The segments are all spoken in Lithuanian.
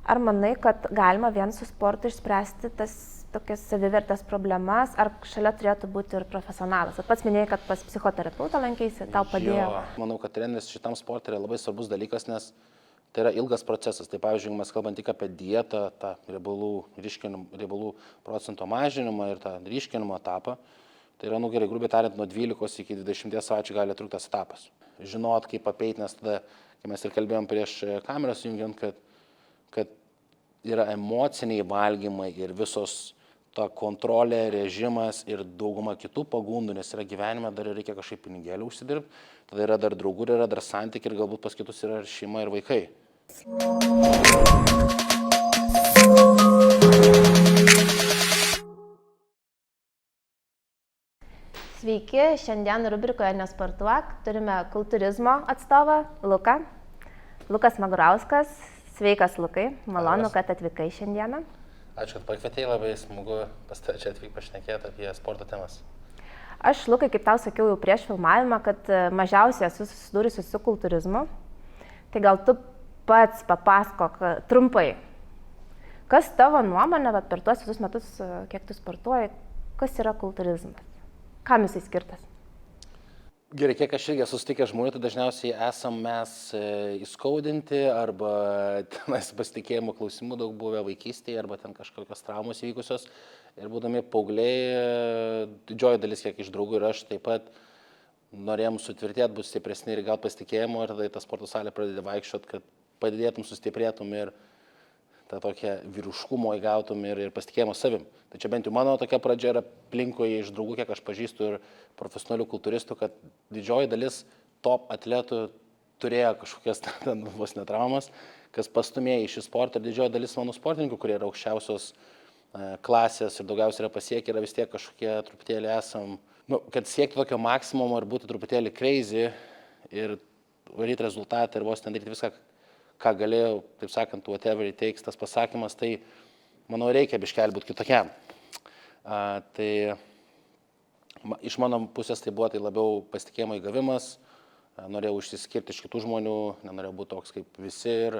Ar manai, kad galima vien su sportu išspręsti tas tokias savivertės problemas, ar šalia turėtų būti ir profesionalas? Pats minėjai, kad pas psichoterapeutą lankėsi, tau padėjo. Manau, kad treneris šitam sportui yra labai svarbus dalykas, nes tai yra ilgas procesas. Tai pavyzdžiui, mes kalbam tik apie dietą, tą riebalų procento mažinimą ir tą ryškinimo etapą. Tai yra, gerai, grubiai tariant, nuo 12 iki 20 savaičių gali trukti tas etapas. Žinot, kaip apeiti, nes tada, kai mes ir kalbėjom prieš kamerą sujungiant, kad yra emociniai valgymai ir visos ta kontrolė, režimas ir dauguma kitų pagundų, nes yra gyvenime, dar reikia kažkaip pinigėlių užsidirbti, tada yra dar draugų, yra dar santykiai ir galbūt pas kitus yra ir šeima ir vaikai. Sveiki, šiandien rubrikoje Nesportuok turime kultūrizmo atstovą Luką. Lukas Magurauskas. Sveikas, Lukai. Malonu, kad atvykai šiandieną. Ačiū, kad pakvietei, labai smagu pas tave čia atvykti pašnekėti apie sporto temas. Aš, Lukai, kaip tau sakiau jau prieš filmavimą, kad mažiausiai esu susidūrusi su kultūrizmu. Tai gal tu pats papasakok trumpai, kas tavo nuomonė per tuos visus metus, kiek tu sportuoji, kas yra kultūrizmas? Kam jisai skirtas? Gerai, kiek aš irgi susitikęs žmonių, tai dažniausiai esam mes įskaudinti arba tenais pasitikėjimo klausimų daug buvę vaikystėje arba ten kažkokios traumos įvykusios. Ir būdami paaugliai, didžioji dalis, kiek iš draugų ir aš taip pat norėjom sutvirtėti, bus stipresni ir gal pasitikėjimo ir tada į tą sporto salę pradėti vaikščiot, kad padidėtum, sustiprėtum ir tą tokią vyriškumo įgautum ir pasitikėjimo savim. Tai čia bent jau mano tokia pradžia yra aplinkoje iš draugų, kiek aš pažįstu ir profesionalių kultūristų, kad didžioji dalis top atletų turėjo kažkokias vos netraumas, kas pastumėjo į šį sportą ir didžioji dalis mano sportininkų, kurie yra aukščiausios klasės ir daugiausiai yra pasiekę, yra vis tiek kažkokie truputėlį esam, kad siekti tokio maksimumo ir būti truputėlį crazy ir varyti rezultatą ir vos ten daryti viską, ką galėjau, taip sakant, whatever it takes, tas pasakymas, tai, manau, reikia biškelį būti kitokiam. Tai iš mano pusės tai buvo tai labiau pasitikėjimo įgavimas, norėjau išsiskirti iš kitų žmonių, nenorėjau būti toks kaip visi ir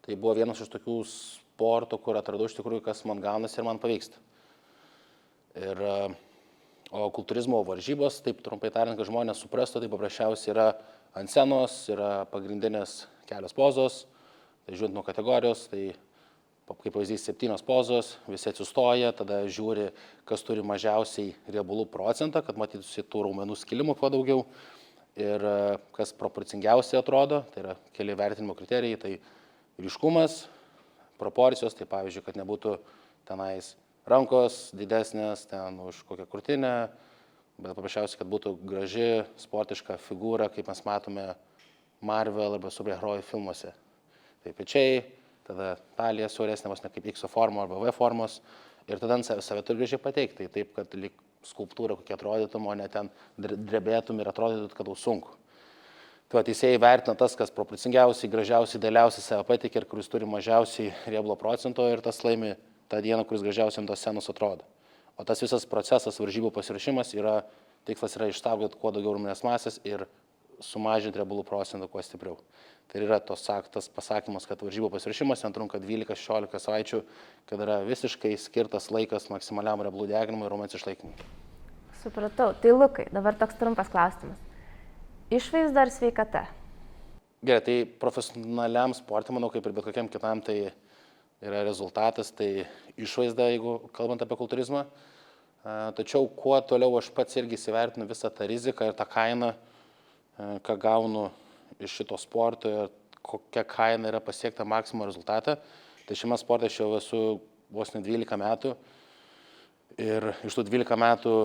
tai buvo vienas iš tokių sportų, kur atradau iš tikrųjų, kas man gaunasi ir man pavyksta. O kultūrizmo varžybos, taip trumpai tariant, kad žmonės suprastų, tai paprasčiausiai yra ant scenos, yra pagrindinės kelios pozos. Tai žiūrint nuo kategorijos, tai kaip pavyzdys 7 pozos, visi atsistoja, tada žiūri, kas turi mažiausiai riebalų procentą, kad matytųsi tų raumenų skilimų kuo daugiau ir kas proporcingiausiai atrodo, tai yra keli vertinimo kriterijai, tai ryškumas, proporcijos, tai pavyzdžiui, kad nebūtų tenais rankos didesnės, ten už kokią krūtinę, bet paprasčiausiai, kad būtų graži, sportiška figūra, kaip mes matome Marvel arba superherojų filmuose. Tai pečiai, tada talija siauresnė, vos ne kaip X formos arba V formos ir tada save turi gražiai pateikti, tai taip, kad lyg skulptūra kokia atrodytum, o ne ten drebėtum ir atrodytum, kad tau sunku. Tai teisėjai vertina tas, kas proporcingiausiai, gražiausiai, idealiausiai save pateikia ir kuris turi mažiausiai riebalo procento ir tas laimi tą dieną, kuris gražiausiai ant tos scenos atrodo. O tas visas procesas, varžybų pasiruošimas, tikslas yra išsaugoti kuo daugiau raumeninės masės ir sumažinti riebalų procentą kuo stipriau. Tai yra tas pasakymas, kad varžybų pasiruošimas trunka 12-16 savaičių, kad yra visiškai skirtas laikas maksimaliam riebalų deginimui ir raumens išlaikymui. Supratau. Tai Lukai, dabar toks trumpas klausimas. Išvaizda ar sveikata? Gerai, tai profesionaliam sportui, manau, kaip ir bet kokiam kitam, tai yra rezultatas, tai išvaizda, jeigu kalbant apie kultūrizmą. Tačiau kuo toliau aš pats irgi įsivertinu visą tą riziką ir tą kainą, ką gaunu iš šito sporto ir kokia kaina yra pasiekta maksimum rezultatą. Tai šiame sporte aš jau esu vos ne 12 metų ir iš tų 12 metų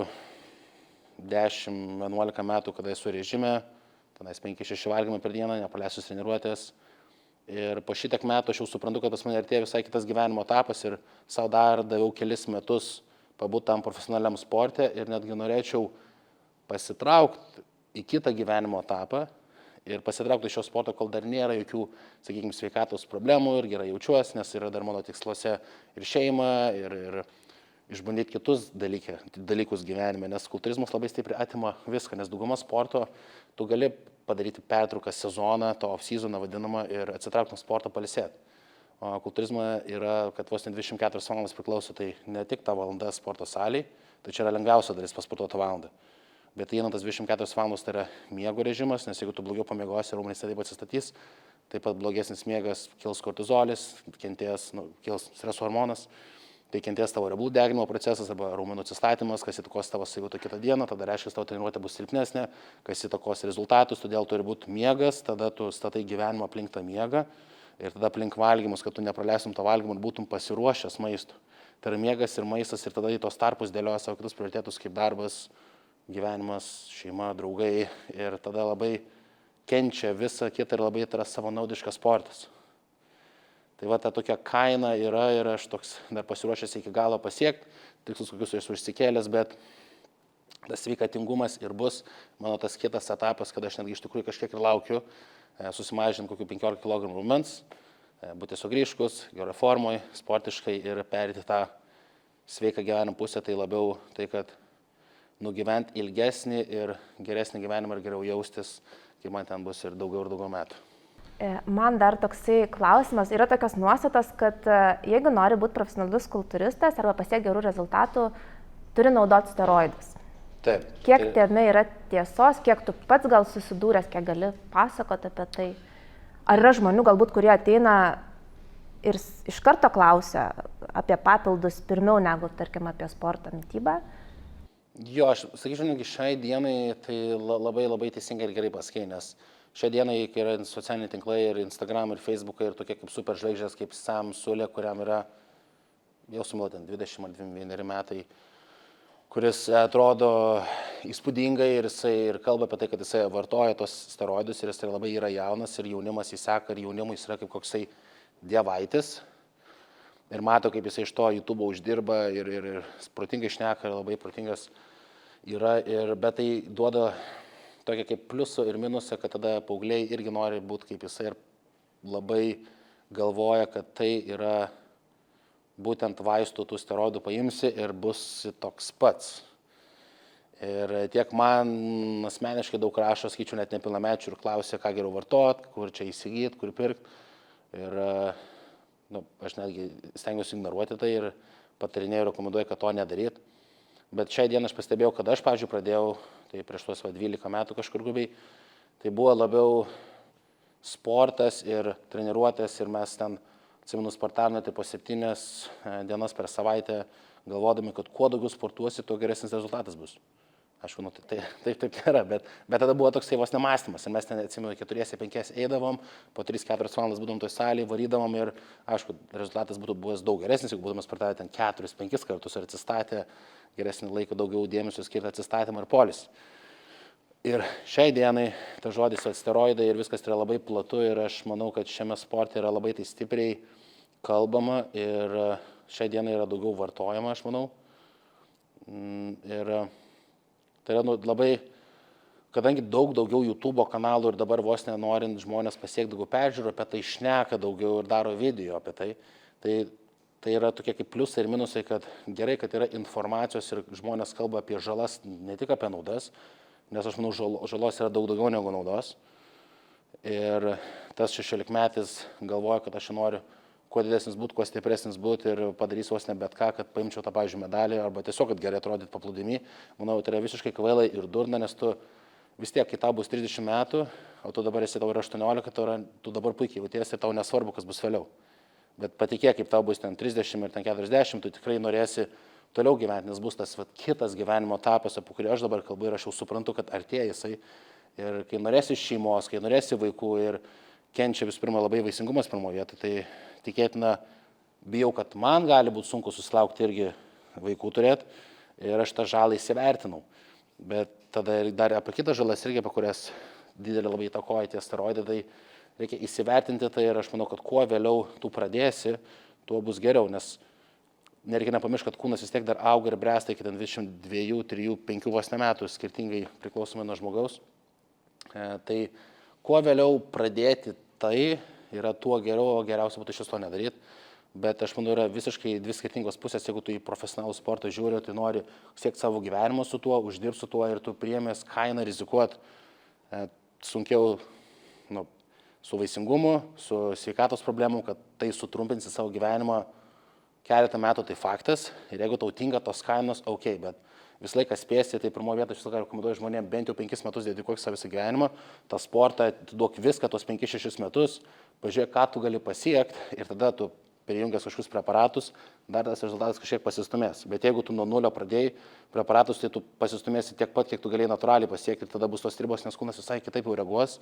10-11 metų, kada esu režime, tenais 5-6 valgymai per dieną, nepaleisius treniruotės. Ir po šitiek metų aš jau suprantu, kad pas mane artėja visai kitas gyvenimo etapas ir savo dar daviau kelis metus pabūti tam profesionaliam sporte ir netgi norėčiau pasitraukti į kitą gyvenimo etapą ir pasitraukti iš šio sporto, kol dar nėra jokių, sakykime, sveikatos problemų ir gerai jaučiuosi, nes yra dar mano tiksluose ir šeima, ir išbandyti kitus dalykus gyvenime, nes kultūrizmas labai stipriai atima viską, nes dauguma sporto tu gali padaryti pertrauką sezoną, to off-seasoną vadinamą ir atsitraukti nuo sporto pailsėti. O kultūrizme yra, kad vos ne 24 valandas priklauso, tai ne tik ta valanda sporto salėje, tai čia yra lengviausia dalis pasportuoti valandą. Bet einant tas 24 valandos tai yra miego režimas, nes jeigu tu blogiau pamiegosi, raumenys taip atsistatys, taip pat blogesnis miegas, kils kortizolis, kils streso hormonas, tai kentės tavo riebalų deginimo procesas arba raumenų atsistatymas, kas įtakos tavo savijautą kitą dieną, tada reiškia, tavo treniruotė bus silpnesnė, kas įtakos rezultatus, todėl turi būti miegas, tada tu statai gyvenimą aplink tą miegą. Ir tada aplink valgymus, kad tu nepraleistum to valgymų ir būtum pasiruošęs maistų. Tai yra miegas ir maistas ir tada į tos tarpus dėlioja savo kitus prioritetus kaip darbas, gyvenimas, šeima, draugai ir tada labai kenčia visą kitą ir labai tai yra savanaudiškas sportas. Tai va ta tokia kaina yra ir aš toks dar pasiruošęs iki galo pasiekti, tikslus kokius esu išsikėlęs, bet tas sveikatingumas ir bus mano tas kitas etapas, kad aš netgi iš tikrųjų kažkiek ir laukiu susimažinti kokių 15 kg raumens, būti tiesiog ryškus, gerai formoje, sportiškai ir perėti tą sveiką gyvenimo pusę, tai labiau tai, kad nugyventi ilgesnį ir geresnį gyvenimą ir geriau jaustis, kai man ten bus ir daugiau metų. Man dar toksai klausimas, yra tokios nuostatos, kad jeigu nori būti profesionalus kultūristas arba pasiekti gerų rezultatų, turi naudoti steroidus. Taip. Kiek tame yra tiesos, kiek tu pats gal susidūręs, kiek gali pasakoti apie tai? Ar yra žmonių galbūt, kurie ateina ir iš karto klausia apie papildus pirmiau negu, tarkim, apie sportą, mitybą? Jo, aš sakyčiau, netgi šiai dienai tai labai teisingai ir gerai pasakei, nes šiai dienai, kai yra socialiniai tinklai ir Instagram ir Facebookai ir tokie kaip superžvaigždės, kaip Sam Sulė, kuriam yra jau sumiltant 20 ar 21 metai, kuris atrodo įspūdingai ir jisai ir kalba apie tai, kad jisai vartoja tos steroidus ir jisai labai yra jaunas ir jaunimas jį seka ir jaunimui jis yra kaip koksai dievaitis ir mato, kaip jisai iš to YouTube uždirba ir protingai šneka ir labai protingas yra, bet tai duoda tokia kaip pliusų ir minusą, kad tada paaugliai irgi nori būti kaip jisai ir labai galvoja, kad tai yra būtent vaistų tų steroidų paimsi ir bus toks pats. Ir tiek man asmeniškai daug rašo, skaičiu net nepilnamečių ir klausia, ką geriau vartot, kur čia įsigyti, kur pirkti. Ir aš netgi stengiuosi ignoruoti tai ir patarinėjau ir rekomenduoju, kad to nedaryt. Bet šiai dieną aš pastebėjau, kad aš, pavyzdžiui, pradėjau, tai prieš tuos 12 metų kažkur grubiai, tai buvo labiau sportas ir treniruotės ir mes ten atsimenu sportavome tai po 7 dienas per savaitę, galvodami, kad kuo daugiau sportuosi, tuo geresnis rezultatas bus. Aišku, taip nėra, bet tada buvo toksai vos nemąstymas. Ir mes ten, atsimenu, 4-5 eidavom, po 3-4 valandas būdom toj salėje, varydavom ir, aišku, rezultatas būtų buvęs daug geresnis, jeigu būtume sportavę ten 4-5 kartus ir atsistatę geresnį laiką, daugiau dėmesio skirti atsistatymą ir polisį. Ir šiai dienai ta žodis steroidai ir viskas yra labai platu ir aš manau, kad šiame sporte yra labai tai stipriai kalbama ir šiai dienai yra daugiau vartojama, aš manau. Ir tai yra labai, kadangi daugiau YouTube kanalų ir dabar vos nenorint žmonės pasiekti daugiau peržiūrų, apie tai šneka daugiau ir daro video apie tai, tai yra tokie kaip pliusai ir minusai, kad gerai, kad yra informacijos ir žmonės kalba apie žalas, ne tik apie naudas, nes aš manau, žalos yra daug daugiau negu naudos. Ir tas 16-metis galvoja, kad aš noriu kuo didesnis būti, kuo stipresnis būti ir padarysiu vos ne bet ką, kad paimčiau tą, pavyzdžiui, medalį arba tiesiog, kad gerai atrodyt paplūdimy. Manau, tai yra visiškai kvailai ir durna, nes tu vis tiek, kai tau bus 30 metų, o tu dabar esi tau yra 18, tu dabar puikiai jautiesi ir tau nesvarbu, kas bus vėliau. Bet patikėk, kaip tau bus ten 30 ir ten 40, tu tikrai norėsi toliau gyventi, nes bus tas kitas gyvenimo etapas, apie kurį aš dabar kalbu ir aš jau suprantu, kad artėja jisai. Ir kai norėsi šeimos, kai norėsi vaikų ir kenčia vis pirma labai vaisingumas pirmoje vietoje, tai tikėtina, bijau, kad man gali būti sunku susilaukti irgi vaikų turėti ir aš tą žalą įsivertinau. Bet tada dar apie kitas žalas irgi, apie kurias didelį labai įtakoja tie steroidai, tai reikia įsivertinti tai ir aš manau, kad kuo vėliau tu pradėsi, tuo bus geriau, nes nereikia nepamiršti, kad kūnas vis tiek dar auga ir bręsta iki 22, 3, 5 vos metų, skirtingai priklausomai nuo žmogaus. Tai kuo vėliau pradėti tai yra tuo geriau, o geriausia būtų iš to nedaryti. Bet aš manau, yra visiškai dvi skirtingos pusės, jeigu tu į profesionalų sportą žiūri, tai nori siekti savo gyvenimo su tuo, uždirbti su tuo ir tu priėmės kainą rizikuoti. su vaisingumu, su sveikatos problemų, kad tai sutrumpinsi savo gyvenimą keletą metų, tai faktas. Ir jeigu tau tinka tos kainos, ok, bet visą laiką spėsi, tai pirmoje vietoje visą laiką rekomenduoju žmonėms bent jau 5 metus dedikuok savo visą gyvenimą, tą sportą, tu duok viską tos 5-6 metus, pažiūrėk, ką tu gali pasiekti ir tada tu prijungęs kažkokius preparatus, dar tas rezultatas kažkiek pasistumės. Bet jeigu tu nuo nulio pradėjai preparatus, tai tu pasistumėsi tiek pat, kiek tu galėjai natūraliai pasiekti ir tada bus tos ribos, nes kūnas visai kitaip jau reaguos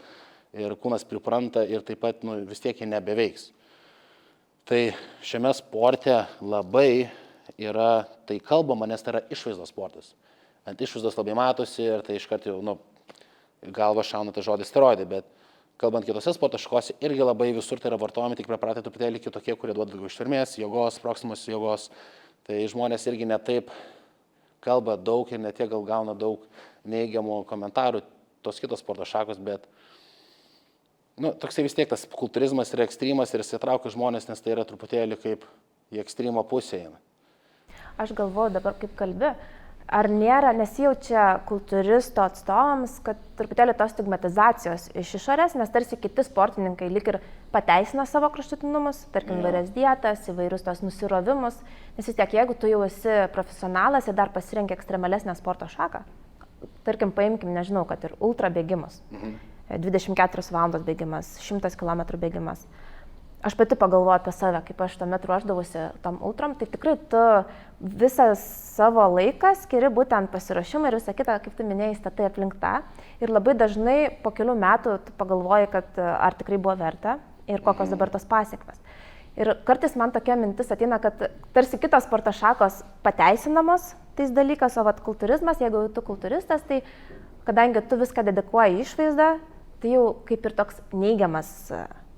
ir kūnas pripranta ir taip pat vis tiek jie nebeveiks. Tai šiame sporte labai yra, tai kalbama, nes tai yra išvaizdos sportas. Ant išvaizdos labai matosi ir tai iškart jau, galva šauna tai žodis steroidai, bet kalbant kitose sporto šakose, irgi labai visur tai yra vartojami, tik preparatai truputėlį kitokie, kurie duoda daugiau ištvermės, jėgos, proksimus jėgos. Tai žmonės irgi netaip kalba daug ir netiek gal gauna daug neigiamų komentarų tos kitos sporto šakos, bet toksai vis tiek tas kultūrizmas yra ekstremas ir jis įtraukia žmonės, nes tai yra truputėlį kaip į ekstremo pusę eina. Aš galvoju dabar kaip kalbi. Ar nėra, nesijaučia kultūristo atstovams, kad truputėlį tos stigmatizacijos iš išorės, nes tarsi kiti sportininkai lik ir pateisina savo kraštutinumus, tarkim, įvairias dietas, įvairius tos nusirovimus, nes vis tiek, jeigu tu jau esi profesionalas ir dar pasirenki ekstremalesnę sporto šaką, tarkim, paimkim, nežinau, kad ir ultra bėgimas, 24 valandos bėgimas, 100 km bėgimas. Aš pati pagalvoju apie save, kaip aš tuomet ruošdavusi tam ultram, tai tikrai tu visą savo laiką skiri būtent pasiruošimą ir visą kitą, kaip tu minėjai, statai aplink tą. Ir labai dažnai po kelių metų tu pagalvoji, kad ar tikrai buvo verta ir kokios dabar tos pasiekmes. Ir kartais man tokia mintis ateina, kad tarsi kitos sporto šakos pateisinamos tais dalykas, o vat kultūrizmas, jeigu tu kultūristas, tai kadangi tu viską dedikuoji į išvaizdą, tai jau kaip ir toks neigiamas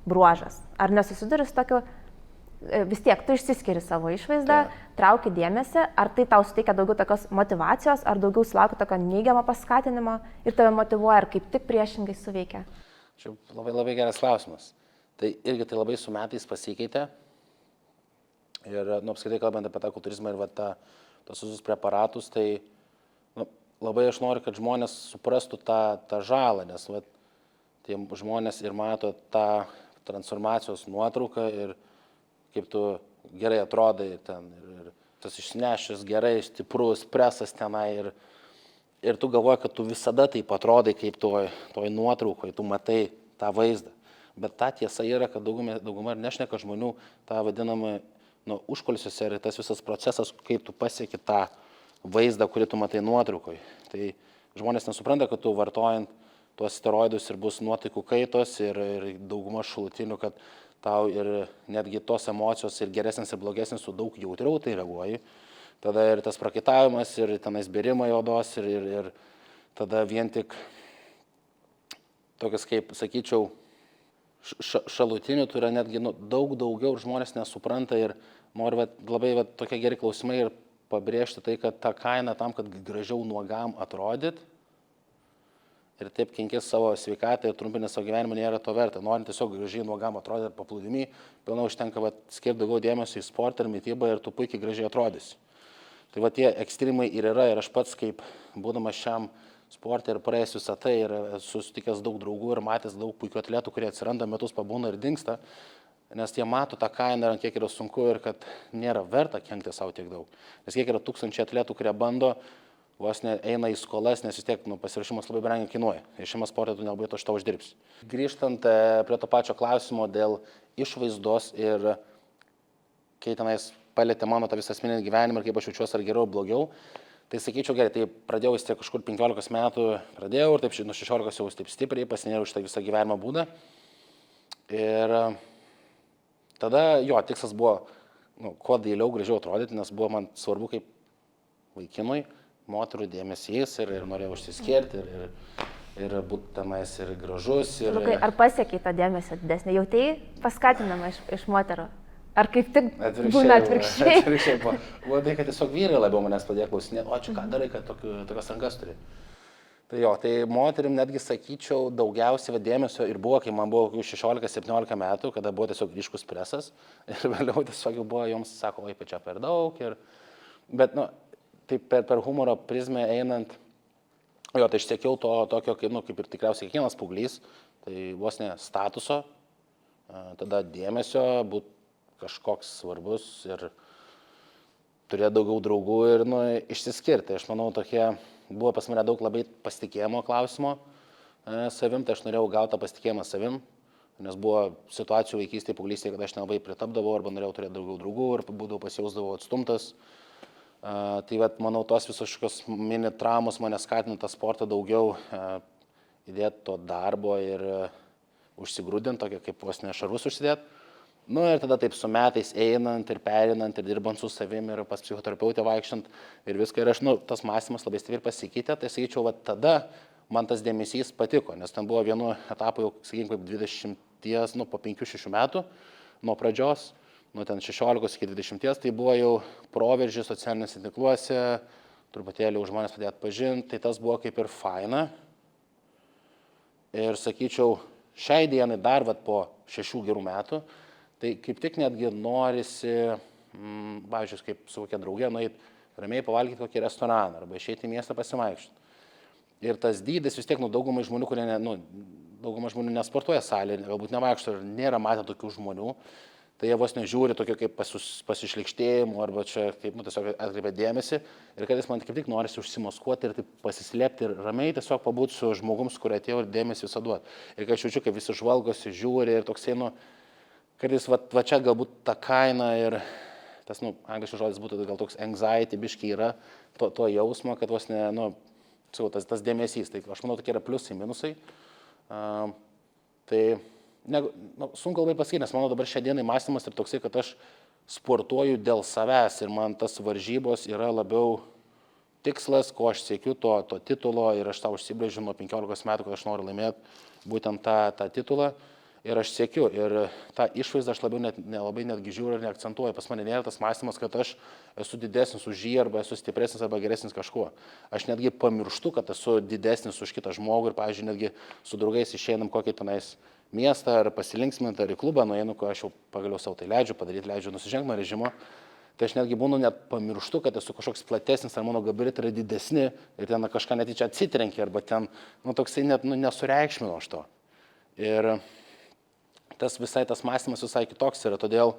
bruožas. Ar nesusiduri su tokiu, vis tiek tu išsiskiri savo išvaizdą, trauki dėmesį, ar tai tau suteikia daugiau tokios motivacijos, ar daugiau sulaukia tokio neigiamo paskatinimo ir tave motyvuoja, ar kaip tik priešingai suveikia? Čia labai geras klausimas. Tai irgi tai labai su metais pasikeitė. Ir, apskritai kalbant apie tą kultūrizmą ir tos visus preparatus, tai labai aš noriu, kad žmonės suprastų tą žalą, nes tie žmonės ir mato tą transformacijos nuotrauką ir kaip tu gerai atrodai ten ir tas išnešęs gerai, stiprus presas tenai ir tu galvoji, kad tu visada taip atrodai kaip toj nuotraukoje, tu matai tą vaizdą. Bet ta tiesa yra, kad dauguma ir nešneka žmonių tą vadinamą užkulisiuose ir tas visas procesas, kaip tu pasieki tą vaizdą, kurį tu matai nuotraukoje. Tai žmonės nesupranta, kad tu vartojant tuos steroidus ir bus nuotaikų kaitos ir dauguma šalutinių, kad tau ir netgi tos emocijos ir geresnis ir blogesnis, tu daug jautriau tai reaguoji. Tada ir tas prakaitavimas ir tenais bėrimai odos ir tada vien tik tokias, kaip sakyčiau, šalutinių turi netgi daug daugiau ir žmonės nesupranta ir nori labai tokie geri klausimai ir pabrėžti tai, kad ta kaina tam, kad gražiau nuogam atrodyt, ir taip kenkės savo sveikatą ir trumpinės savo gyvenimą nėra to verta. Norint tiesiog gražiai nuogam atrodyti ar paplūdimy, pilnai užtenka skirti daugiau dėmesio į sportą ir mitybą ir tu puikiai gražiai atrodysi. Tai tie ekstremai ir yra ir aš pats kaip būdamas šiam sportą ir praėjęs visą tai ir susitikęs daug draugų ir matęs daug puikių atletų, kurie atsiranda, metus pabūna ir dingsta, nes jie mato tą kainą ir kiek yra sunku ir kad nėra verta kenkti savo tiek daug. Nes kiek yra tūkstančiai atletų, kurie bando, vos eina į skolas, nes vis tiek pasirašymas labai brangiai kainuoja. Ir šiame sporte tu nelabai to šitą uždirbsi. Grįžtant prie to pačio klausimo dėl išvaizdos ir kai tenais palėtė mano tą visą asmeninį gyvenimą ir kaip aš jaučiuosi ar geriau ar blogiau, tai sakyčiau gerai, tai pradėjau vis tiek kažkur 15 metų pradėjau ir taip nuo 16 jau taip stipriai pasinėriau šitą visą gyvenimo būdą. Ir tada jo tikslas buvo kuo dailiau, gražiau atrodyti, nes buvo man svarbu kaip vaikinui moterų dėmesys ir norėjau užsiskirti ir būti tenais ir gražus. Lukai, ar pasiekiai tą dėmesį didesnį? Jautėjai paskatinamą iš moterų? Ar kaip tik būna atvirkščiai? Atvirkščiai buvo tai, kad tiesiog vyrai labiau manęs pradėjo klausinėti, o čia ką darai, kad tokias rankas turi. Tai jo, tai moterim netgi sakyčiau daugiausiai dėmesio ir buvo, kai man buvo 16-17 metų, kada buvo tiesiog ryškus presas ir vėliau tiesiog jau buvo, joms sako, oi, čia per daug. Bet, tai per humoro prizmę einant, jo, tai aš siekiau to tokio, kaip ir tikriausiai kiekvienas paauglys, tai vos ne statuso, tada dėmesio, būti kažkoks svarbus ir turėti daugiau draugų ir išsiskirti. Aš manau, buvo pas mane daug labai pasitikėjimo klausimo savim, tai aš norėjau gauti tą pasitikėjimą savim, nes buvo situacijų vaikystėje, paauglystėje, kad aš nelabai pritapdavau arba norėjau turėti daugiau draugų ir būdavau pasijausdavau atstumtas. Tai manau, tos visos šios mini traumos mane skatina tą sportą daugiau įdėti to darbo ir užsigrūdinti, tokia kaip vos ne šarvus užsidėti. Ir tada taip su metais einant ir perinant ir dirbant su savim ir pas psichoterapeutę vaikščiant ir viską. Ir tas mąstymas labai stipriai pasikeitė, tai sakyčiau, tada man tas dėmesys patiko, nes ten buvo vienu etapu jau, sakykime, kaip 20, po 5-6 metų nuo pradžios, nuo ten 16 iki 20, tai buvo jau proveržis socialiniuose tinkluose, truputėlį už žmonės pradėti pažinti, tai tas buvo kaip ir faina. Ir sakyčiau, šiai dienai dar po 6 gerų metų, tai kaip tik netgi norisi, pavyzdžiui, kaip su kokia draugė, nueiti ramiai pavalgyti kokį restoraną arba išeiti į miestą pasivaikščioti. Ir tas dydis vis tiek, daugumai žmonių, daugumai žmonių nesportuoja salėje, galbūt nevaikšto ir nėra matę tokių žmonių, tai jie vos nežiūri tokio kaip pasišlykštėjimų arba čia kaip, tiesiog atkreipia dėmesį ir kartais man kaip tik norisi užsimaskuoti ir taip pasislėpti ir ramiai tiesiog pabūti su žmogum, su kuriuo atėjau ir dėmesį visą duoti. Ir kai aš jaučiu, kaip visi žvalgosi, žiūri ir toksai, kartais va čia galbūt ta kaina ir tas, angliškas žodis būtų gal toks anxiety biški yra, to jausmo, kad vos ne, tas dėmesys, tai aš manau, tokie yra pliusai, minusai. Tai sunku labai pasakyti, nes mano dabar šią dieną mąstymas yra toksai, kad aš sportuoju dėl savęs ir man tas varžybos yra labiau tikslas, ko aš siekiu, to titulo ir aš tą užsibrėžiu nuo 15 metų, kad aš noriu laimėti būtent tą titulą. Ir aš siekiu, ir tą išvaizdą aš nelabai netgi žiūriu ir neakcentuoju. Pas mane nėra tas mąstymas, kad aš esu didesnis už jį, arba esu stipresnis, arba geresnis kažkuo. Aš netgi pamirštu, kad esu didesnis už kitą žmogų ir, pavyzdžiui, netgi su draugais išeinam kokį tenais miestą, ar pasilinksminti, ar į klubą nueinu, ko aš jau pagaliau savo tai leidžiu nusižengti nuo režimo. Tai aš netgi būnu net pamirštu, kad esu kažkoks platesnis, ar mano gabaritai yra didesni ir ten kažką netyčia atsitrenkia, arba ten, toksai net nesureikšminu aš to. Ir tas mąstymas visai kitoks yra, todėl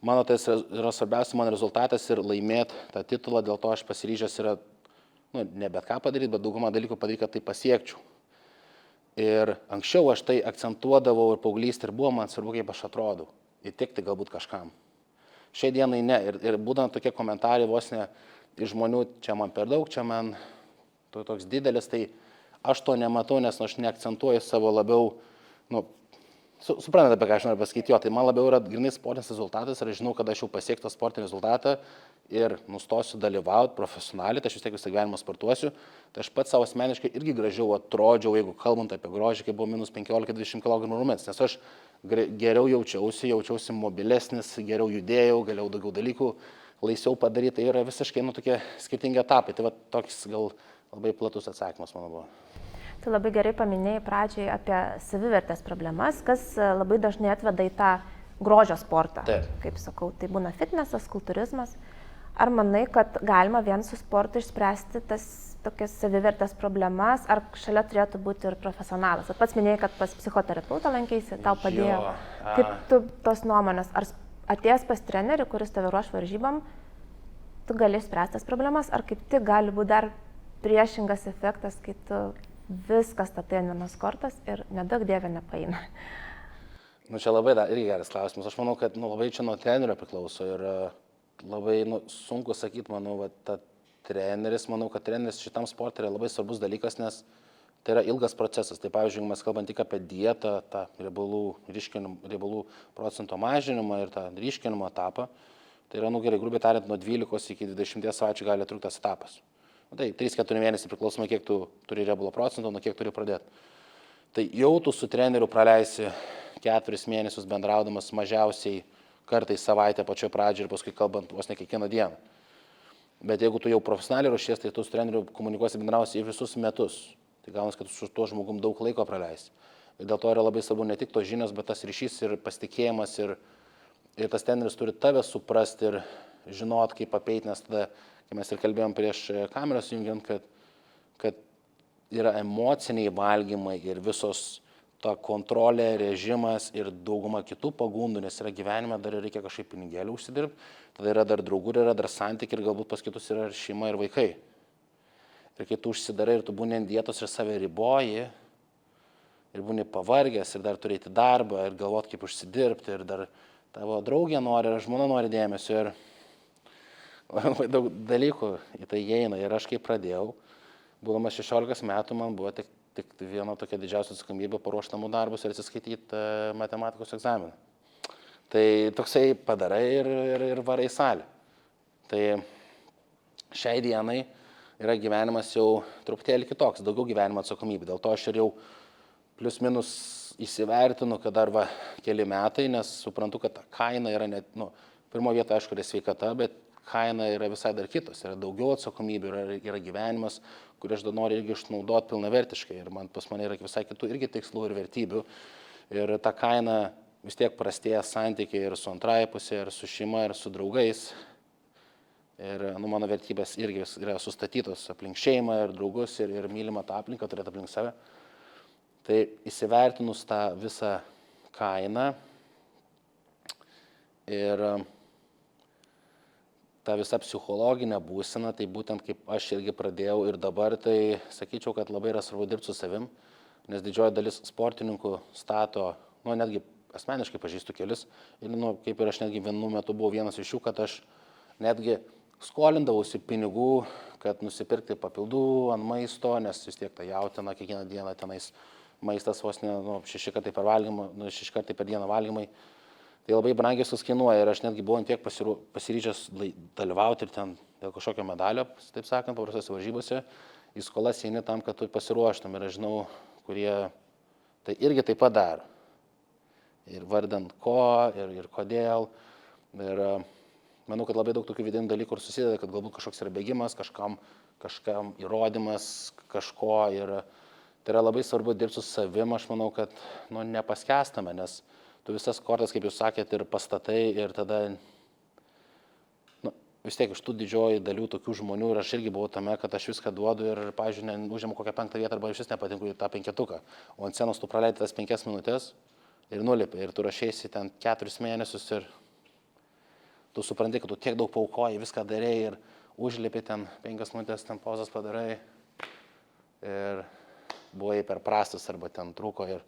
mano tai yra svarbiausia mano rezultatas ir laimėti tą titulą, dėl to aš pasiryžęs yra, ne bet ką padaryti, bet daugumą dalykų padaryti, kad tai pasiekčiau. Ir anksčiau aš tai akcentuodavau ir paauglystė ir buvo man svarbu, kaip aš atrodau, įtikti galbūt kažkam. Šiai dienai ne, ir būdant tokie komentarai vos ne iš žmonių, čia man per daug, čia man toks didelis, tai aš to nematau, nes aš neakcentuoju savo labiau, suprantate, apie ką aš noriu pasakyti, tai man labiau yra grinai sportinis rezultatas ir aš žinau, kad aš jau pasieksiu tą sportinį rezultatą ir nustosiu dalyvauti profesionaliai, tai aš vis tiek visą gyvenimą sportuosiu, tai aš pats savo asmeniškai irgi gražiau atrodžiau, jeigu kalbant apie grožį, kai buvo minus 15-20 kg rūmens, nes aš geriau jaučiausi mobilesnis, geriau judėjau, galėjau daugiau dalykų laisviau padaryti, tai yra visiškai tokie skirtingi etapai, tai toks gal labai platus atsakymas mano buvo. Tu labai gerai paminėjai pradžiai apie savivertės problemas, kas labai dažnai atveda į tą grožio sportą. Taip. Kaip sakau, tai būna fitnesas, kultūrizmas. Ar manai, kad galima vien su sportu išspręsti tas tokias savivertės problemas, ar šalia turėtų būti ir profesionalas? Pats minėjai, kad pas psichoterapeutą lankėsi, tau padėjo. Kaip tu tos nuomonės? Ar atėjęs pas trenerį, kuris tave ruoš varžybam, tu gali išspręsti tas problemas, ar kaip tik gali būti dar priešingas efektas, kai tu viskas statai ant vienos kortos ir nedaug dievė nepaeina. Čia labai irgi geras klausimas. Aš manau, kad labai čia nuo trenerio priklauso ir labai sunku sakyti, manau, kad treneris šitam sportui yra labai svarbus dalykas, nes tai yra ilgas procesas. Tai pavyzdžiui, mes kalbam tik apie dietą, tą riebalų procento mažinimą ir tą ryškinimo etapą, tai yra, gerai, grubiai tariant, nuo 12 iki 20 savaičių gali trukti tas etapas. Tai 3-4 mėnesiai priklausomai, kiek tu turi riebalo procento, nuo kiek turi pradėti. Tai jau tu su treneriu praleisi 4 mėnesius bendraudamas mažiausiai kartais savaitę pačioje pradžioje ir paskui kalbant vos ne kiekvieną dieną. Bet jeigu tu jau profesionaliai ruošies, tai tu su treneriu komunikuosi bendrausi į visus metus. Tai gaunas, kad tu su tuo žmogum daug laiko praleisi. Ir dėl to yra labai svarbu ne tik tos žinios, bet tas ryšys ir pasitikėjimas ir tas treneris turi tave suprasti ir žinot, kaip apeiti, nes tada, kai mes ir kalbėjom prieš kameras jungiant, kad yra emociniai valgymai ir visos ta kontrolė, režimas ir dauguma kitų pagundų, nes yra gyvenime, dar reikia kažkaip pinigėlių užsidirbti, tada yra dar draugų, yra dar santykiai ir galbūt pas kitus yra ir šeima ir vaikai. Ir kai tu užsidarai ir tu būni ant dietos ir save riboji, ir būni pavargęs, ir dar turėti darbą, ir galvot, kaip užsidirbti, ir dar tavo draugė nori, ir žmona nori dėmesio, ir labai daug dalykų į tai įeina. Ir aš kai pradėjau, būdamas 16 metų, man buvo tik viena tokia didžiausia atsakomybė paruošti namų darbus ir atsiskaityti matematikos egzaminą. Tai toksai padarai ir varai į salę. Tai šiai dienai yra gyvenimas jau truputėlį kitoks, daugiau gyvenimo atsakomybė. Dėl to aš ir jau plius minus įsivertinu, kad dar keli metai, nes suprantu, kad ta kaina yra net, pirmo vietą aišku yra sveikata, bet kaina yra visai dar kitos, yra daugiau atsakomybių, yra gyvenimas, kurį aš dar noriu irgi išnaudoti pilnavertiškai ir pas mane yra visai kitų irgi tikslų ir vertybių. Ir ta kaina vis tiek prastėja santykiai ir su antrąja pusė, ir su šeima, ir su draugais. Ir mano vertybės irgi yra sustatytos aplink šeimą ir draugus ir mylimą tą aplinką turėti aplink save. Tai įsivertinus tą visą kainą ir ta visa psichologinė būsena, tai būtent kaip aš irgi pradėjau ir dabar, tai sakyčiau, kad labai yra svarbu dirbti su savim, nes didžioji dalis sportininkų stato, netgi asmeniškai pažįstu kelis, ir kaip ir aš netgi vienu metu buvau vienas iš jų, kad aš netgi skolindavausi pinigų, kad nusipirkti papildų ant maisto, nes vis tiek ta jautina kiekvieną dieną tenais maistas vos ne 6 kartai per dieną valgymai. Tai labai brangiai suskainuoja ir aš netgi buvau tiek pasiryžęs dalyvauti ir ten dėl kažkokio medalio, taip sakant, paprastose varžybose, į skolas eini tam, kad tu pasiruoštum. Ir aš žinau, kurie tai irgi taip pat daro. Ir vardant ko, ir kodėl. Ir manau, kad labai daug tokių vidinių dalykų ir susideda, kad galbūt kažkoks yra bėgimas, kažkam įrodymas kažko. Ir tai yra labai svarbu dirbti su savim, aš manau, kad nepaskęstame, nes tu visas kortas, kaip jūs sakėt, ir pastatai, ir tada vis tiek iš tų didžioji dalių tokių žmonių, ir aš irgi buvau tame, kad aš viską duodu ir, pavyzdžiui, užimu kokią 5 vietą arba iš vis nepatinku į tą 5-tuką. O ant scenos tu praleidi tas 5 minutės ir nulipi, ir tu rašėsi ten 4 mėnesius ir tu supranti, kad tu tiek daug paaukoji, viską darai ir užlipi ten 5 minutės, ten pauzas padarai ir buvai per prastas arba ten trūko ir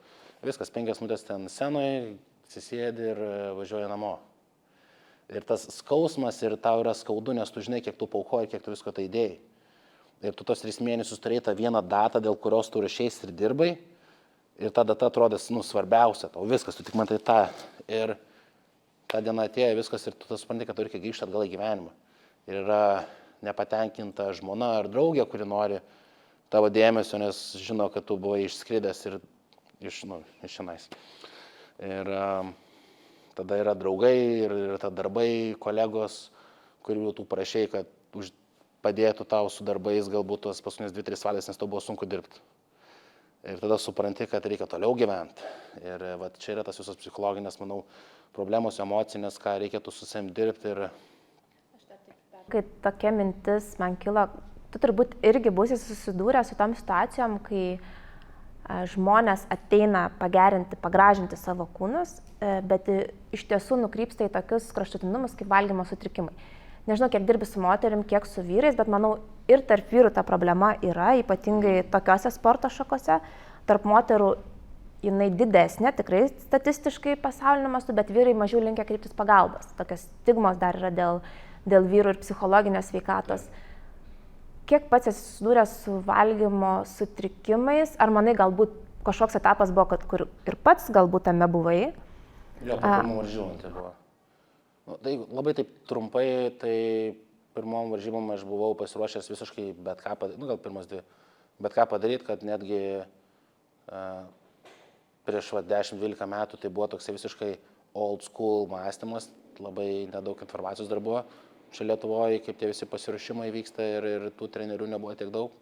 viskas, 5 minutės ten scenoje, susėdi ir važiuoji namo. Ir tas skausmas ir tau yra skaudu, nes tu žinai, kiek tu paaukoji, kiek tu visko tai įdėjai. Ir tu tos 3 mėnesius turėjai tą vieną datą, dėl kurios tu rašeisi ir dirbai. Ir ta data atrodės, svarbiausia, tau viskas, tu tik matai tą. Ir ta diena atėjo viskas ir tu supranti, kad tu reikia grįžti atgal į gyvenimą. Ir yra nepatenkinta žmona ar draugė, kuri nori tavo dėmesio, nes žino, kad tu buvai išskridęs ir iš šiandien. Ir tada yra draugai, ir tada darbai, kolegos, kurių tu prašai, kad padėtų tau su darbais galbūt tos paskutinės 2-3 valandas, nes tau buvo sunku dirbti. Ir tada supranti, kad reikia toliau gyventi. Ir čia yra tas visos psichologinės, manau, problemos, emocinės, ką reikėtų su savim dirbti. Kai tokia mintis man kilo, tu turbūt irgi būsi susidūrę su tom situacijom, kai žmonės ateina pagerinti, pagražinti savo kūnus, bet iš tiesų nukrypsta į tokius kraštutinumus kaip valgymo sutrikimai. Nežinau, kiek dirbi su moterim, kiek su vyrais, bet manau ir tarp vyrų ta problema yra, ypatingai tokiose sporto šakose. Tarp moterų jinai didesnė, tikrai statistiškai pasauliniu mastu, bet vyrai mažiau linkę kreiptis pagalbos. Tokios stigmos dar yra dėl vyrų ir psichologinės sveikatos. Kiek pats esi susidūręs su valgymo sutrikimais? Ar manai, galbūt kažkoks etapas buvo, kur ir pats galbūt tame buvai? Jo, pirmom varžybom tai buvo. Tai labai taip trumpai, tai pirmom varžybom aš buvau pasiruošęs visiškai bet ką padaryti, gal pirmas 2, bet ką padaryti, kad netgi prieš 10-12 metų tai buvo toksai visiškai old school mąstymas, labai nedaug informacijos dar buvo. Čia Lietuvoje, kaip tie visi pasiruošimai vyksta ir tų trenerių nebuvo tiek daug.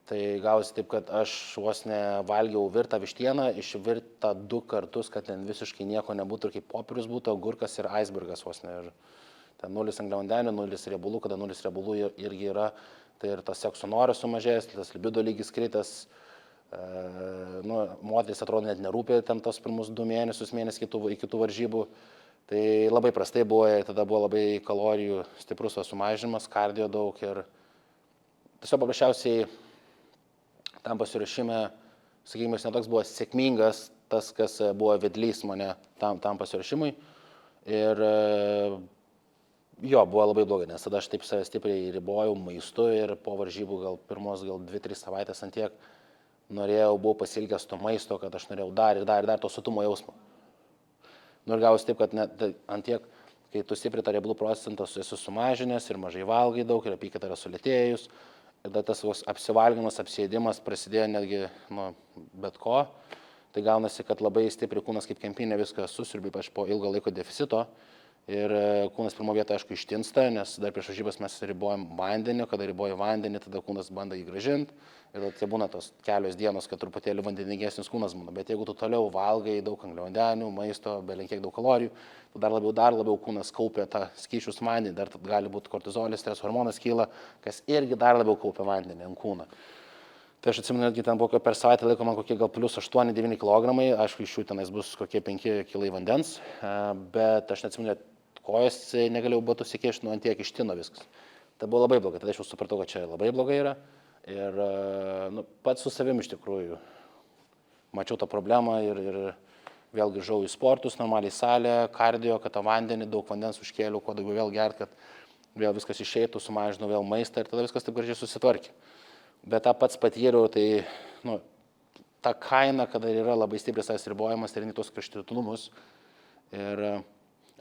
Tai gausi taip, kad aš vos nevalgiau virtą vištieną, išvirtą 2 kartus, kad ten visiškai nieko nebūtų ir kaip popierius būtų, agurkas ir icebergas vos ne. Ir ten 0 angliavandenių, 0 riebalų, kada 0 riebalų irgi yra, tai ir tas sekso noras sumažėjęs, tas libido lygis kritęs, Moteris atrodo net nerūpė ten tos pirmus 2 mėnesius iki tų varžybų. Tai labai prastai buvo ir tada buvo labai kalorijų stiprus sumažinimas, kardio daug ir tiesiog paprasčiausiai tam pasiruošime, sakykime, jis netoks buvo sėkmingas, tas, kas buvo vedlys mane tam pasiruošimui. Ir jo, buvo labai blogai, nes tada aš taip save stipriai ribojau maistu ir po varžybų gal pirmos 2-3 savaitės ant tiek buvau pasilgęs to maisto, kad aš norėjau dar to sotumo jausmo. Ir gavosi taip, kad net ant tiek, kai tu stipriai tą riebalų procentą esi sumažinęs ir mažai valgai daug ir apykaita yra sulėtėjus, ir tada tas apsivalgymas, apsėdimas prasidėjo netgi bet ko. Tai gaunasi, kad labai stipriai kūnas kaip kempinė viską susiurbė, ypač po ilgo laiko deficito. Ir kūnas pirmo vietą, aišku, ištinsta, nes dar prieš varžybas mes ribojam vandenį, kada riboji vandenį, tada kūnas bando jį grąžinti. Ir tai būna tos kelios dienos, kad truputėlį vandeningesnis kūnas būna. Bet jeigu tu toliau valgai daug angliavandenių, maisto, belenkiek daug kalorijų, tu dar labiau kūnas kaupia tą skysčius vandenį, dar gali būti kortizolis, streso hormonas kyla, kas irgi dar labiau kaupia vandenį ant kūną. Tai aš atsimenu, netgi ten buvo per savaitę laiko man kokie gal plus 8-9 kg, aišku, iš jų tenais bus kokie 5 kg vandens, bet aš neatsimenu, kojos negalėjau batus įkišti, ant tiek ištino viskas. Tai buvo labai blogai, tada aš jau supratau, kad čia labai blogai yra. Ir pats su savim iš tikrųjų mačiau tą problemą ir vėl grįžau į sportus, normaliai salę, kardio, kad tą vandenį, daug vandens užkėliau, kuo daugiau vėl gert, kad vėl viskas išeitų, sumažinau vėl maistą ir tada viskas taip gražiai susitvarkė. Bet tą pats patyriau, tai ta kaina, kada yra labai stipriai savęs ribojimas ir tos kraštutinumus. Ir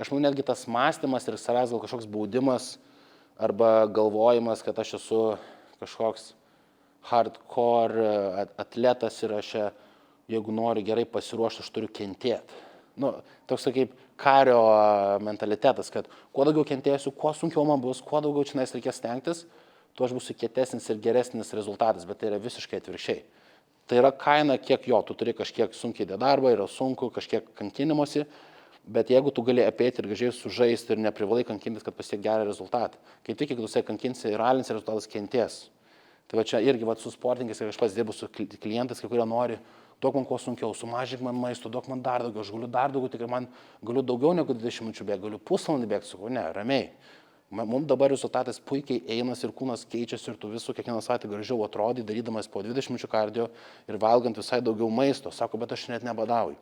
aš manau, netgi tas mąstymas ir savęs gal kažkoks baudimas arba galvojimas, kad aš esu kažkoks hardcore atletas ir aš, jeigu noriu gerai pasiruošti, aš turiu kentėti. Toks kaip kario mentalitetas, kad kuo daugiau kentėsiu, kuo sunkiau man bus, kuo daugiau čia reikės stengtis, tuo aš būsiu kietesnis ir geresnis rezultatas, bet tai yra visiškai atvirkščiai. Tai yra kaina, kiek tu turi kažkiek sunkiai darbą, yra sunku, kažkiek kankinimosi, bet jeigu tu gali apėti ir gražiai sužaisti ir neprivalai kankintis, kad pasiek gerą rezultatą. Kai tik, jeigu tu kankinsi ir alins, rezultatas kentės. Tai va čia irgi su sportininkais, kai aš pats dirbu su klientais, kai kurie nori, duok man kuo sunkiau, sumažink man maisto, duok man dar daugiau, aš galiu dar daugiau, tikrai man galiu daugiau negu 20 minučių bėgti, galiu pusvalandį bėgti, sakau, ne, ramiai. Mums dabar rezultatas puikiai einas ir kūnas keičiasi ir tu visų kiekvieną savaitę gražiau atrodai, darydamas po 20 minučių kardio ir valgant visai daugiau maisto. Sako, bet aš net nebadauju.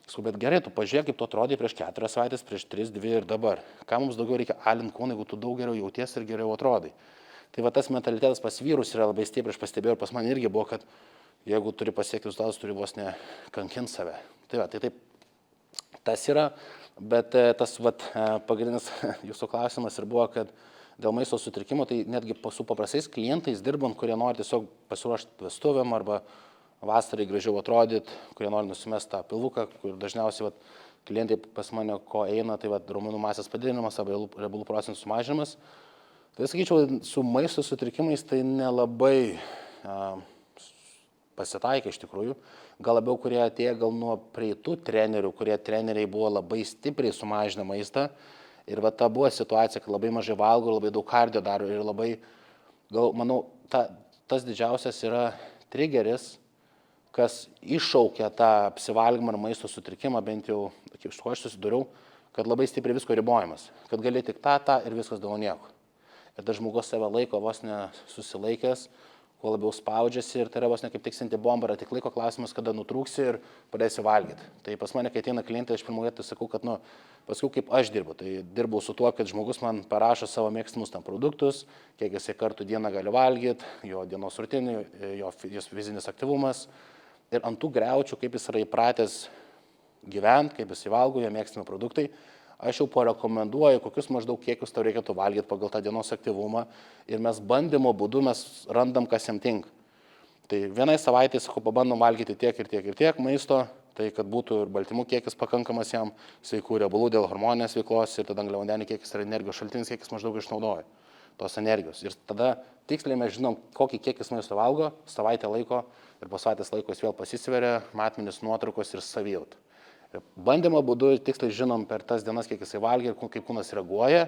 Sakau, bet gerai, tu pažiūrėk, kaip tu atrodai prieš 4 savaitės, prieš 3, 2 ir dabar. Ką mums daugiau reikia alinti kūną, jeigu tu daug geriau jauties ir geriau atrodai. Tai va tas mentalitetas pas vyrus yra labai stipriai, aš pastebėjau ir pas man irgi buvo, kad jeigu turi pasiekti rezultatus, turi vos ne kankinti save. Tai va, tai taip, tas yra. Bet tas pagrindinis jūsų klausimas ir buvo, kad dėl maisto sutrikimo, tai netgi su paprastais klientais dirbant, kurie nori tiesiog pasiruošti vestuvėm arba vasarai gražiau atrodyti, kurie nori nusimesti tą pilvuką, kur dažniausiai klientai pas mane ko eina, tai raumenų masės padidinimas arba riebalų procentų sumažinimas. Tai sakyčiau, su maisto sutrikimais tai nelabai pasitaikė iš tikrųjų. Gal labiau, kurie atėjo gal nuo praeitų trenerių, kurie treneriai buvo labai stipriai sumažinę maistą. Ir ta buvo situacija, kad labai mažai valgo, labai daug kardio daro ir labai, gal, manau, tas didžiausias yra trigeris, kas iššaukia tą apsivalgymą ar maisto sutrikimą, bent jau, iš ko aš susidūriau, kad labai stipriai visko ribojimas. Kad gali tik tą ir viskas dėl nieko. Ir tas žmogus save laiko vos nesusilaikęs, kuo labiau spaudžiasi ir tai yra vos ne kaip tiksinti bomba, yra tik laiko klausimas, kada nutrūksi ir pradėsi valgyti. Tai pas mane, kai ateina klientai, aš pirmoje tai sakau, kad paskui kaip aš dirbu. Tai dirbau su tuo, kad žmogus man parašo savo mėgstamus tam produktus, kiek jisai kartų dieną gali valgyti, jo dienos rutinį, jo fizinis aktyvumas. Ir ant tų griaučių, kaip jis yra įpratęs gyventi, kaip jisai valgo, jo mėgstami produktai. Aš jau parekomenduoju, kokius maždaug kiekius tau reikėtų valgyti pagal tą dienos aktyvumą ir mes bandymo būdu mes randam, kas jam tinka. Tai vienai savaitės, sakau, pabandom valgyti tiek ir tiek maisto, tai kad būtų ir baltymų kiekis pakankamas jam, sveikų riebalų dėl hormoninės veiklos ir tada angliavandenių kiekis ir energijos šaltinis, kiek jis maždaug išnaudoja tos energijos. Ir tada tiksliai mes žinom, kokį kiekis maisto valgo, savaitę laiko ir po savaitės laiko jis vėl pasisveria, matmenys, nuotraukos ir savijauta. Bandymo būdu tiksliai žinom per tas dienas, kiek jisai valgia ir kaip kūnas reaguoja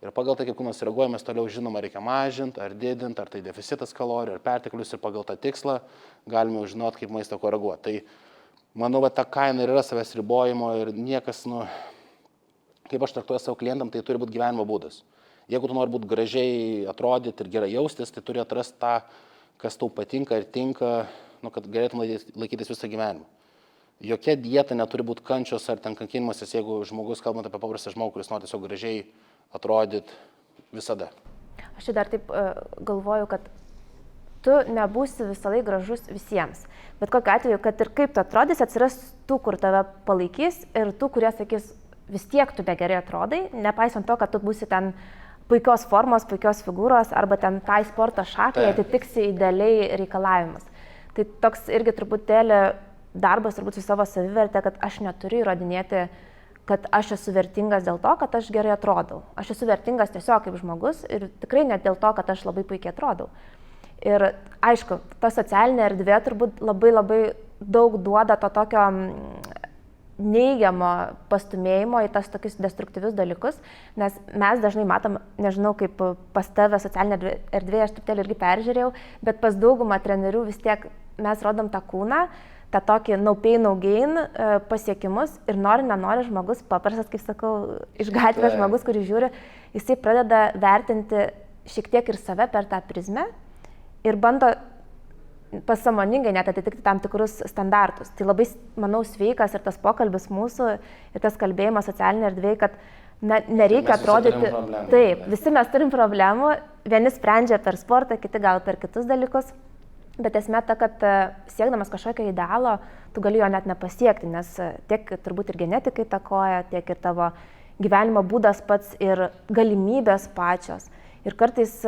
Ir pagal tai, kaip kūnas reaguoja, mes toliau žinoma reikia mažinti, ar didinti, ar tai deficitas kalorijų, ar perteklius ir pagal tą tikslą galime jau žinoti, kaip maistą koreguoti. Tai manau, kad ta kaina ir yra savęs ribojimo ir niekas, kaip aš traktuoju savo klientam, tai turi būti gyvenimo būdas. Jeigu tu nori būti gražiai atrodyti ir gerai jaustis, tai turi atrasti tą, kas tau patinka ir tinka, kad galėtum laikytis visą gyvenimą. Jokia dieta neturi būti kančios ar ten kankinimasis, jeigu žmogus, kalbant apie paprastą žmogų, kuris nori tiesiog gražiai atrodyti visada. Aš dar taip galvoju, kad tu nebūsi visą laiką gražus visiems. Bet kokiu atveju, kad ir kaip tu atrodys, atsiras tų, kur tave palaikys ir tų, kurie sakys, vis tiek tu negerai atrodai, nepaisant to, kad tu būsi ten puikios formos, puikios figūros arba ten tai sporto šakai atitiksi idealiai reikalavimus. Tai toks irgi truputėlį darbas turbūt su savo savivertė, kad aš neturiu įrodinėti, kad aš esu vertingas dėl to, kad aš gerai atrodau. Aš esu vertingas tiesiog kaip žmogus ir tikrai ne dėl to, kad aš labai puikiai atrodau. Ir aišku, ta socialinė erdvė turbūt labai daug duoda to tokio neigiamo pastumėjimo į tas tokius destruktyvius dalykus, nes mes dažnai matom, nežinau kaip pas tave socialinė erdvė, aš truputėlį irgi peržiūrėjau, bet pas daugumą trenerių vis tiek mes rodom tą kūną, tą tokį no pain, no gain pasiekimus ir nenori žmogus, paprastas, kaip sakau, iš gatvės žmogus, kuris žiūri, jisai pradeda vertinti šiek tiek ir save per tą prizmę ir bando pasąmoningai net atitikti tam tikrus standartus. Tai labai, manau, sveikas ir tas pokalbis mūsų, ir tas kalbėjimas socialinė erdvėje, kad nereikia atrodyti. Taip, visi mes turim problemų, vieni sprendžia per sportą, kiti gal per kitus dalykus, bet esmė ta, kad siekdamas kažkokio idealo, tu gali jo net nepasiekti, nes tiek turbūt ir genetikai takoja, tiek ir tavo gyvenimo būdas pats ir galimybės pačios. Ir kartais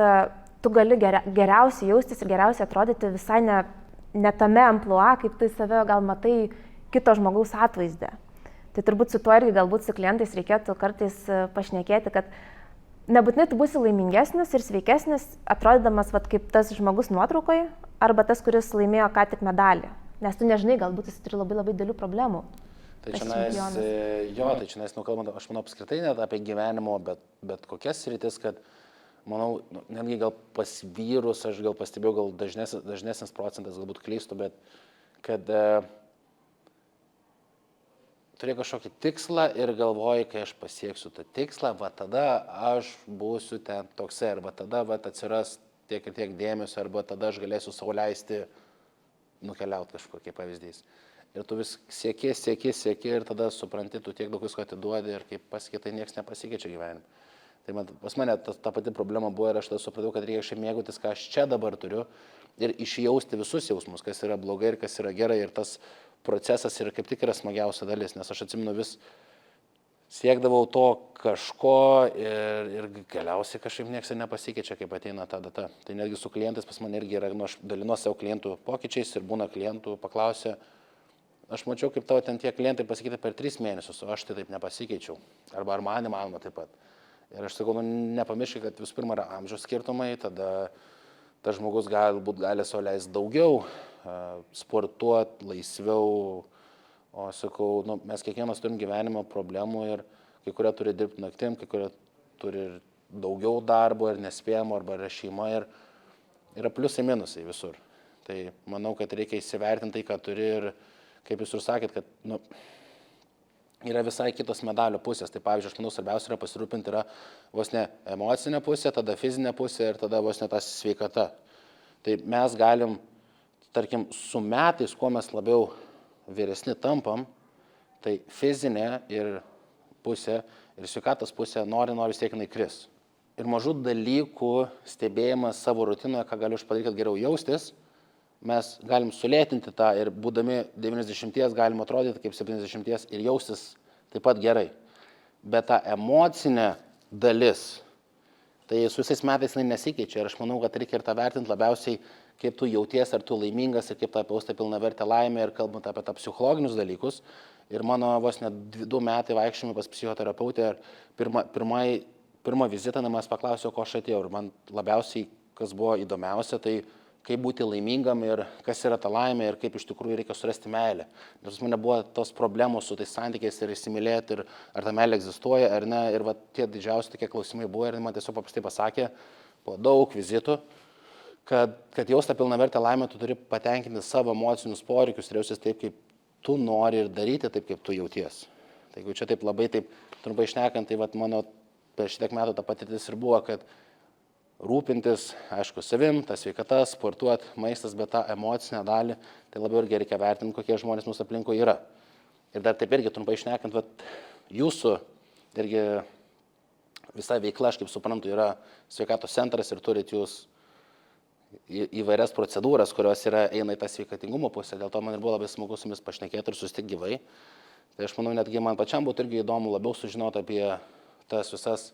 tu gali geriausiai jaustis ir geriausiai atrodyti visai ne tame amplua, kaip tu save gal matai kito žmogaus atvaizdę. Tai turbūt su tuo irgi galbūt su klientais reikėtų kartais pašnekėti, kad nebūtinai tu būsi laimingesnis ir sveikesnis, atrodydamas kaip tas žmogus nuotraukoje, arba tas, kuris laimėjo ką tik medalį. Nes tu nežinai, galbūt jis turi labai didelių problemų. Tai čia kalbant, aš manau apskritai net apie gyvenimo, bet kokias sritis, kad manau, netgi gal pas vyrus, aš gal pastebėjau, gal dažnesnis procentas, galbūt klystu, bet kad turi kažkokį tikslą ir galvoji, kai aš pasieksiu tą tikslą, va tada aš būsiu ten toksai, arba tada atsiras tiek ir tiek dėmesio, arba tada aš galėsiu sau leisti nukeliauti kažkur, kaip pavyzdys. Ir tu vis sieki ir tada supranti, tu tiek daug visko atiduodi ir kaip pasikeitai, niekas nepasikeičia gyvenime. Tai pas mane ta pati problema buvo ir aš tada supratau, kad reikia šiandien mėgautis, ką aš čia dabar turiu ir išjausti visus jausmus, kas yra blogai ir kas yra gerai. Ir tas procesas yra kaip tik yra smagiausia dalis, nes aš atsimenu vis siekdavau to kažko ir galiausiai kažkaip niekas nepasikeičia, kaip ateina ta data. Tai netgi su klientais pas mane irgi yra, aš dalinuosi savo klientų pokyčiais ir būna klientų paklausė, aš mačiau, kaip tavo ten tie klientai pasikeitė per 3 mėnesius, o aš tai taip nepasikeičiau. Arba ar man įmanoma taip pat. Ir aš sakau, nepamirškit, kad visų pirma yra amžiaus skirtumai, tada tas žmogus galbūt gali sau leisti daugiau, sportuoti laisviau. O sakau, mes kiekvienas turim gyvenimo problemų ir kai kurie turi dirbti naktim, kai kurie turi daugiau darbo ir nespėjimo arba yra šeima ir yra pliusai minusai visur. Tai manau, kad reikia įsivertinti tai, ką turi ir kaip jūs ir sakėt, kad yra visai kitos medalio pusės. Tai pavyzdžiui, aš manau, svarbiausia yra pasirūpinti yra vos ne emocinė pusė, tada fizinė pusė ir tada vos ne ta sveikata. Tai mes galim, tarkim, su metais, kuo mes labiau vyresni tampam, tai fizinė ir pusė ir sveikatos pusė nori vis tiek jinai kris. Ir mažų dalykų stebėjimas savo rutinoje, ką galiu padaryti, kad geriau jaustis, mes galim sulėtinti tą ir būdami 90 galim atrodyti kaip 70 ir jaustis taip pat gerai. Bet ta emocinė dalis, tai su visais metais jinai nesikeičia ir aš manau, kad reikia ir tą vertinti labiausiai, kaip tu jauties, ar tu laimingas ir kaip tą pajausti pilnavertę laimę ir kalbant apie tą psichologinius dalykus. Ir mano vos net 2 metai vaikščiojimai pas psichoterapeutę ir pirmą vizitą mes paklausiau, ko aš atėjau. Ir man labiausiai, kas buvo įdomiausia, tai kaip būti laimingam ir kas yra ta laimė ir kaip iš tikrųjų reikia surasti meilę. Nes man nebuvo tos problemos su tais santykiais ir įsimylėti ir ar ta meilė egzistuoja ar ne. Ir va, tie didžiausi tokie klausimai buvo ir man tiesiog paprastai pasakė po daug vizitų, kad jaus tą pilnavertę laimę tu turi patenkinti savo emocinius poreikius ir jausis taip, kaip tu nori ir daryti taip, kaip tu jauties. Tai jeigu čia taip labai taip trumpai šnekant, tai va, mano per šitiek metų ta patirtis ir buvo, kad rūpintis, aišku, savim, ta sveikata, sportuoti, maistas, bet tą emocinę dalį, tai labiau irgi reikia vertinti, kokie žmonės mūsų aplinkoje yra. Ir dar taip irgi trumpai šnekant, vat, jūsų irgi visa veikla, aš kaip suprantu, yra sveikatos centras ir turit jūs įvairias procedūras, kurios eina į tą sveikatingumo pusę. Dėl to man ir buvo labai smagu su jumis pašnekėti ir susitikti gyvai. Tai aš manau, netgi man pačiam būtų irgi įdomu labiau sužinoti apie tas visas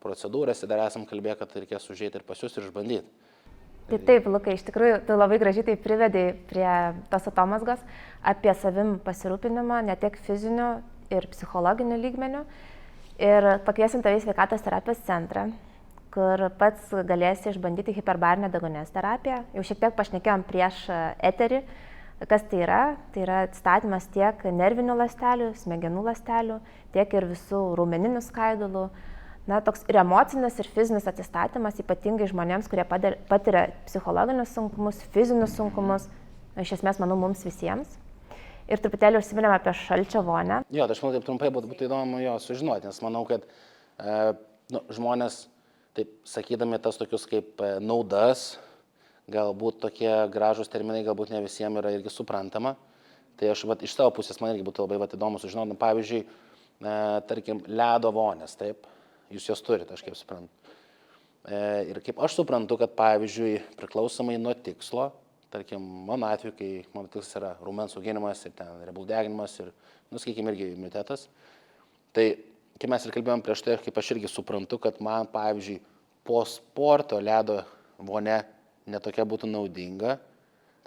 procedūras ir dar esam kalbėję, kad reikės užėjti ir pas jūs ir išbandyti. Tai taip, Lukai, iš tikrųjų, tu labai gražiai tai privedai prie tos atomazgos apie savim pasirūpinimą, ne tiek fizinių ir psichologinių lygmenių. Ir pakviesim tave į sveikatos terapijos centrą, kur pats galėsi išbandyti hiperbarinę deguonies terapiją. Jau šiek tiek pašnekėjom prieš eterį, kas tai yra. Tai yra atstatymas tiek nervinių ląstelių, smegenų ląstelių, tiek ir visų raumeninių skaidulų. Na, toks ir emocinis, ir fizinis atsistatymas, ypatingai žmonėms, kurie patiria psichologinius sunkumus, fizinius sunkumus, iš esmės, manau, mums visiems. Ir truputėlį užsiminėm apie šalčio vonę. Jo, tai aš manau, taip trumpai būtų įdomu jo sužinoti, nes manau, kad žmonės, taip sakydami tas tokius kaip naudas, galbūt tokie gražūs terminai, galbūt ne visiems yra irgi suprantama. Tai aš iš savo pusės man irgi būtų labai įdomu sužinoti, pavyzdžiui, tarkim, ledo vonės, taip. Jūs jos turite, aš kaip suprantu. Ir kaip aš suprantu, kad pavyzdžiui, priklausomai nuo tikslo, tarkim, mano atveju, kai mano tikslas yra raumens auginimas ir ten riebalų deginimas ir, sakykime, irgi imunitetas, tai, kaip mes ir kalbėjom prieš tai, kaip aš irgi suprantu, kad man, pavyzdžiui, po sporto ledo vonia netokia būtų naudinga,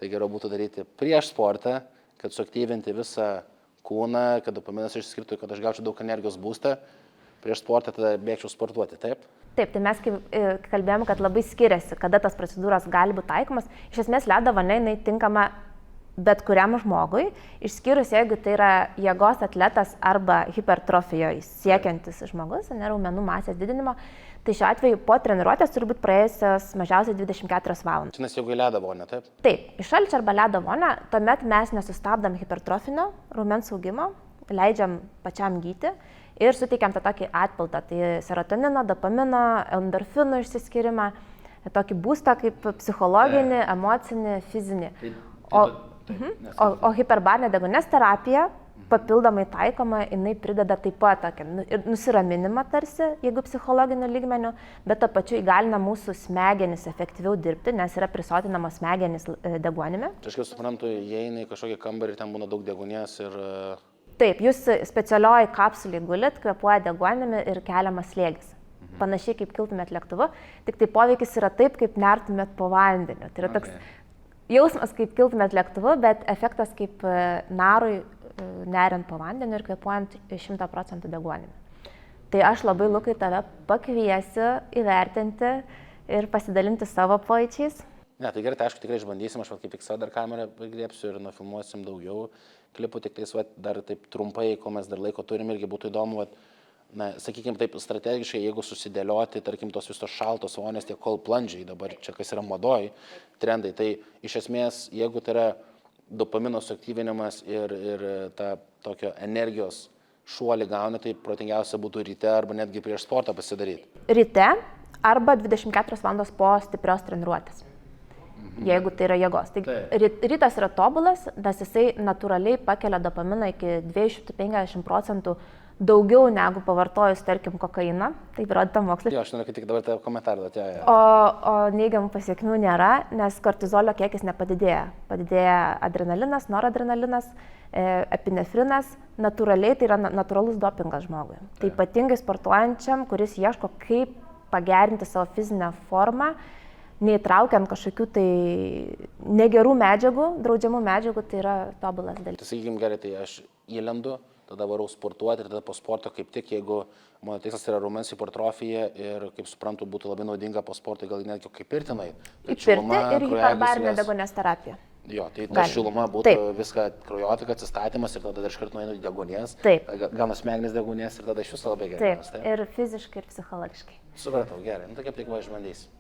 tai geriau būtų daryti prieš sportą, kad suaktyvinti visą kūną, kad dopaminas išskirtų, kad aš gaučiau daug energijos būstą. Prieš sportą tada bėgčiau sportuoti, taip? Taip, tai mes kalbėjome, kad labai skiriasi, kada tas procedūros gali būti taikomas. Iš esmės, ledo vonia jinai tinkama bet kuriam žmogui, išskyrus jeigu tai yra jėgos atletas arba hipertrofijoje siekiantis žmogus, raumenų masės didinimo. Tai šiuo atveju po treniruotės turi būti praėjusios mažiausiai 24 valandas. Nes jeigu į ledo vonią, taip? Taip, į šalčio arba ledo vonią, tuomet mes nesustabdam hipertrofinio raumens augimo, leidžiam pačiam gyti. Ir suteikiam tą tokį atpildą, tai serotonino, dopamino, endorfinų išsiskyrimą, tokį būstą kaip psichologinį, emocinį, fizinį. O hiperbarinė deguonies terapija, papildomai taikoma, jinai prideda taip pat tokį nusiraminimą tarsi, jeigu psichologiniu lygmeniu, bet to pačiu įgalina mūsų smegenis efektyviau dirbti, nes yra prisotinamos smegenys deguonimi. Aš kaip suprantu, įeina į kažkokį kambarį ir ten būna daug deguonies ir... Taip, jūs specialioji kapsulė gulit, kvėpuoja deguonimi ir keliamas slėgis. Panašiai kaip kiltumėt lėktuvu, tik tai poveikis yra taip, kaip nertumėt po vandeniu. Tai yra toks jausmas, kaip kiltumėt lėktuvu, bet efektas kaip narui neriant po vandeniu ir kvėpuojant 100% deguonimi. Tai aš labai, Lukai, tave pakviesiu įvertinti ir pasidalinti savo pojūčiais. Ne, tai gerai, tai aišku, tikrai išbandysim, aš kaip tik savo dar kamerą griebsiu ir nufilmuosim daugiau klipų, tik tais dar taip trumpai, ko mes dar laiko turim, irgi būtų įdomu, sakykime taip strategiškai, jeigu susidėlioti, tarkim, tos visos šaltos vonės, tie cold plunge'ai, dabar čia kas yra madoj, trendai, tai iš esmės, jeigu tai yra dopamino suaktyvinimas ir ta tokio energijos šuolį gauni, tai protingiausia būtų ryte arba netgi prieš sportą pasidaryti. Ryte arba 24 valandos po stiprios treniruotės. Jeigu tai yra jėgos. Tai rytas yra tobulas, nes jisai natūraliai pakelia dopaminą iki 250% daugiau negu pavartojus, tarkim, kokainą. Taip įrodyta moksle. Jo, aš noriu tik dabar tą komentarą atėjo. O neigiamų pasiekmių nėra, nes kortizolio kiekis nepadidėja. Padidėja adrenalinas, noradrenalinas, epinefrinas. Natūraliai tai yra natūralus dopingas žmogui. Tai ypatingai sportuojančiam, kuris ieško, kaip pagerinti savo fizinę formą, neįtraukiant kažkokių tai negerų medžiagų, draudžiamų medžiagų, tai yra tobulas dalykas. Tai sakykime gerai, tai aš įlendu, tada varau sportuoti ir tada po sporto kaip tik, jeigu mano tikslas yra raumens hipertrofija ir, kaip suprantu, būtų labai naudinga po sporto, gal netgi kaip pirtinai. Į pirtį ir hiperbarinė deguonies terapija. Jo, tai ta šiluma būtų viską kraujotaka, atsistatymas ir tada iš karto nueinu į degunės. Taip. Gauna smegenis degunės ir tada iš viso labai gerai. Taip, ir fiziškai, ir psichologiškai. Supratau, gerai. Nu, tai kaip tik va išbandysiu.